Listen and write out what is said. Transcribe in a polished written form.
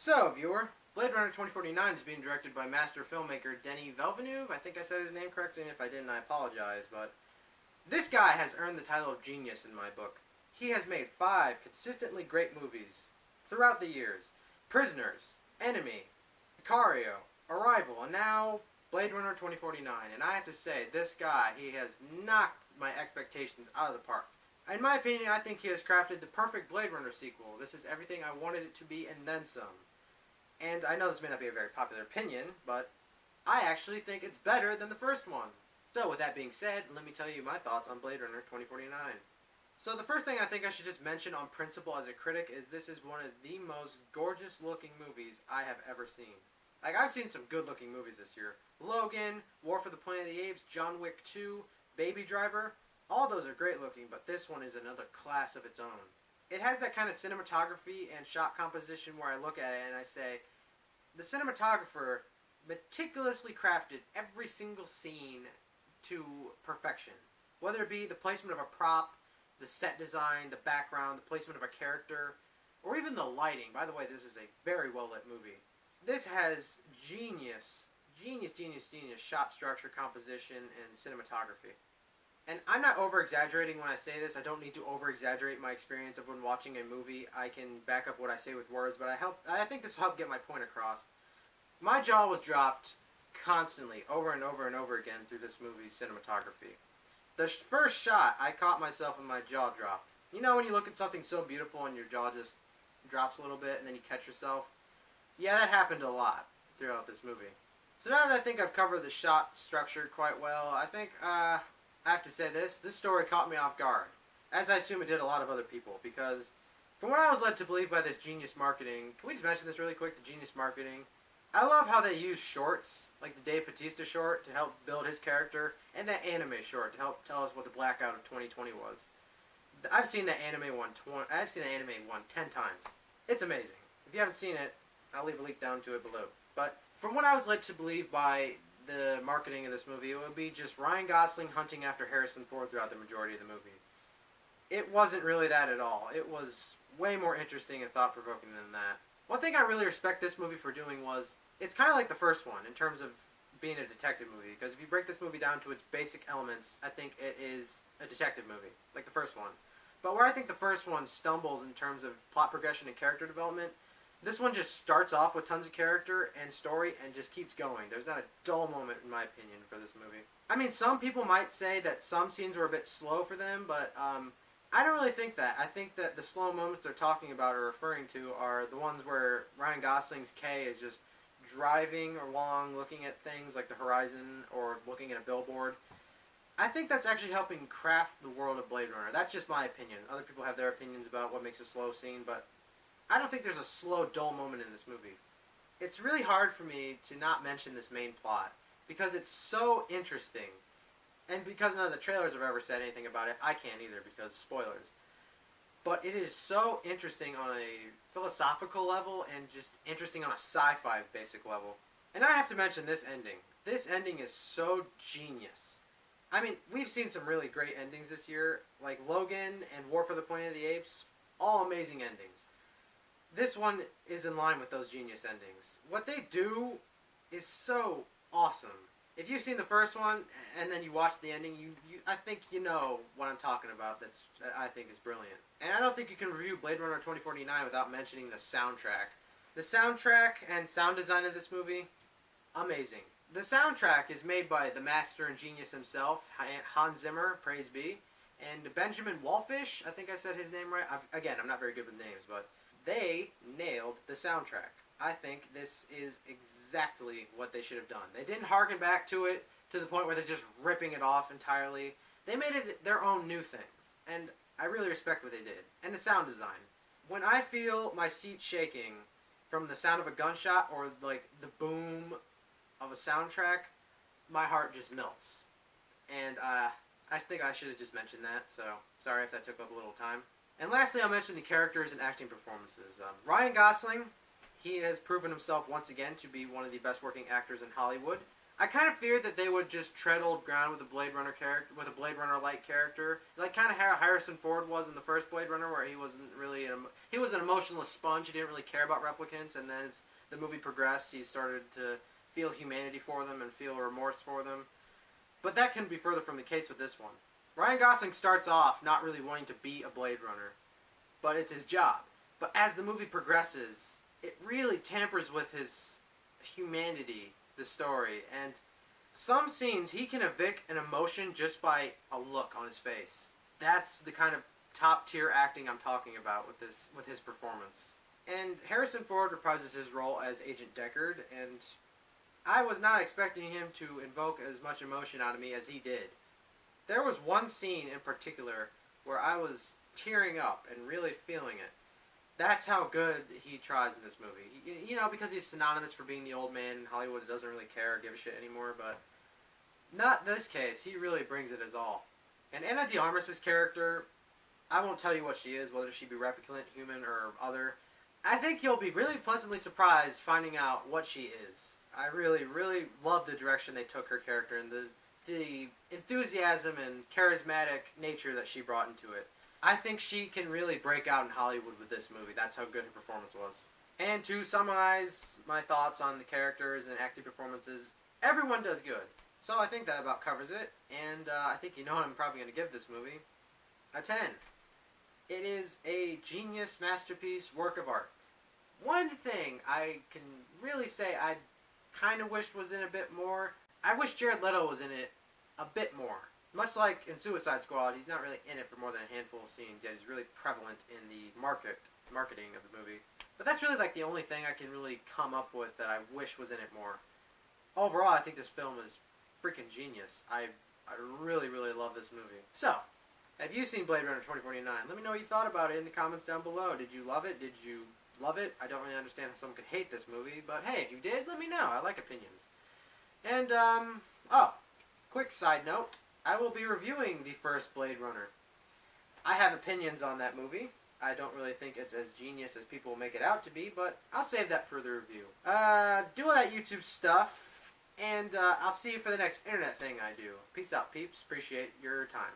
So, viewer, Blade Runner 2049 is being directed by master filmmaker Denis Villeneuve. I think I said his name correctly, and if I didn't, I apologize, but this guy has earned the title of genius in my book. He has made 5 consistently great movies throughout the years. Prisoners, Enemy, Sicario, Arrival, and now Blade Runner 2049. And I have to say, this guy, he has knocked my expectations out of the park. In my opinion, I think he has crafted the perfect Blade Runner sequel. This is everything I wanted it to be and then some. And I know this may not be a very popular opinion, but I actually think it's better than the first one. So with that being said, let me tell you my thoughts on Blade Runner 2049. So the first thing I think I should just mention on principle as a critic is this is one of the most gorgeous looking movies I have ever seen. Like, I've seen some good looking movies this year. Logan, War for the Planet of the Apes, John Wick 2, Baby Driver. All those are great looking, but this one is another class of its own. It has that kind of cinematography and shot composition where I look at it and I say, the cinematographer meticulously crafted every single scene to perfection. Whether it be the placement of a prop, the set design, the background, the placement of a character, or even the lighting. By the way, this is a very well lit movie. This has genius shot structure, composition, and cinematography. And I'm not over-exaggerating when I say this. I don't need to over-exaggerate my experience of when watching a movie. I can back up what I say with words, but I think this will help get my point across. My jaw was dropped constantly, over and over and over again through this movie's cinematography. The first shot, I caught myself and my jaw dropped. You know when you look at something so beautiful and your jaw just drops a little bit and then you catch yourself? Yeah, that happened a lot throughout this movie. So now that I think I've covered the shot structure quite well, I think, I have to say this story caught me off guard, as I assume it did a lot of other people, because from what I was led to believe by this genius marketing, can we just mention this really quick, the genius marketing? I love how they use shorts, like the Dave Bautista short to help build his character, and that anime short to help tell us what the Blackout of 2020 was. I've seen that anime one 10 times. It's amazing. If you haven't seen it, I'll leave a link down to it below. But from what I was led to believe by the marketing of this movie, it would be just Ryan Gosling hunting after Harrison Ford throughout the majority of the movie. It wasn't really that at all. It was way more interesting and thought-provoking than that. One thing I really respect this movie for doing was, it's kind of like the first one in terms of being a detective movie, because if you break this movie down to its basic elements, I think it is a detective movie, like the first one. But where I think the first one stumbles in terms of plot progression and character development, this one just starts off with tons of character and story and just keeps going. There's not a dull moment, in my opinion, for this movie. I mean, some people might say that some scenes were a bit slow for them, but I don't really think that. I think that the slow moments they're talking about or referring to are the ones where Ryan Gosling's Kay is just driving along, looking at things like the horizon or looking at a billboard. I think that's actually helping craft the world of Blade Runner. That's just my opinion. Other people have their opinions about what makes a slow scene, but I don't think there's a slow, dull moment in this movie. It's really hard for me to not mention this main plot, because it's so interesting. And because none of the trailers have ever said anything about it, I can't either, because spoilers. But it is so interesting on a philosophical level and just interesting on a sci-fi basic level. And I have to mention this ending. This ending is so genius. I mean, we've seen some really great endings this year, like Logan and War for the Planet of the Apes. All amazing endings. This one is in line with those genius endings. What they do is so awesome. If you've seen the first one and then you watch the ending, I think you know what I'm talking about. That I think is brilliant. And I don't think you can review Blade Runner 2049 without mentioning the soundtrack. The soundtrack and sound design of this movie, amazing. The soundtrack is made by the master and genius himself, Hans Zimmer, praise be, and Benjamin Wallfisch. I think I said his name right. Again, I'm not very good with names, but they nailed the soundtrack. I think this is exactly what they should have done. They didn't harken back to it to the point where they're just ripping it off entirely. They made it their own new thing. And I really respect what they did. And the sound design. When I feel my seat shaking from the sound of a gunshot or like the boom of a soundtrack, my heart just melts. And I think I should have just mentioned that, so sorry if that took up a little time. And lastly, I'll mention the characters and acting performances. Ryan Gosling, he has proven himself once again to be one of the best working actors in Hollywood. I kind of feared that they would just tread old ground with a Blade Runner character, with a Blade Runner-like character, like kind of how Harrison Ford was in the first Blade Runner, where he wasn't really he was an emotionless sponge. He didn't really care about replicants, and then as the movie progressed, he started to feel humanity for them and feel remorse for them. But that couldn't be further from the case with this one. Ryan Gosling starts off not really wanting to be a Blade Runner, but it's his job. But as the movie progresses, it really tampers with his humanity, the story, and some scenes he can evict an emotion just by a look on his face. That's the kind of top tier acting I'm talking about with his performance. And Harrison Ford reprises his role as Agent Deckard, and I was not expecting him to invoke as much emotion out of me as he did. There was one scene in particular where I was tearing up and really feeling it. That's how good he tries in this movie. You know, because he's synonymous for being the old man in Hollywood that doesn't really care or give a shit anymore, but not in this case. He really brings it as all. And Ana de Armas' character, I won't tell you what she is, whether she be replicant, human, or other. I think you'll be really pleasantly surprised finding out what she is. I really, really love the direction they took her character and the enthusiasm and charismatic nature that she brought into it. I think she can really break out in Hollywood with this movie. That's how good her performance was. And to summarize my thoughts on the characters and acting performances, everyone does good. So I think that about covers it. And I think you know what I'm probably going to give this movie. A 10. It is a genius masterpiece work of art. One thing I can really say I kind of wished was in a bit more. I wish Jared Leto was in it a bit more. Much like in Suicide Squad, he's not really in it for more than a handful of scenes, yet he's really prevalent in the marketing of the movie. But that's really like the only thing I can really come up with that I wish was in it more. Overall, I think this film is freaking genius. I really, really love this movie. So, have you seen Blade Runner 2049? Let me know what you thought about it in the comments down below. Did you love it? Did you love it? I don't really understand how someone could hate this movie, but hey, if you did, let me know. I like opinions. And, quick side note. I will be reviewing the first Blade Runner. I have opinions on that movie. I don't really think it's as genius as people make it out to be, but I'll save that for the review. Do all that YouTube stuff, and I'll see you for the next internet thing I do. Peace out, peeps. Appreciate your time.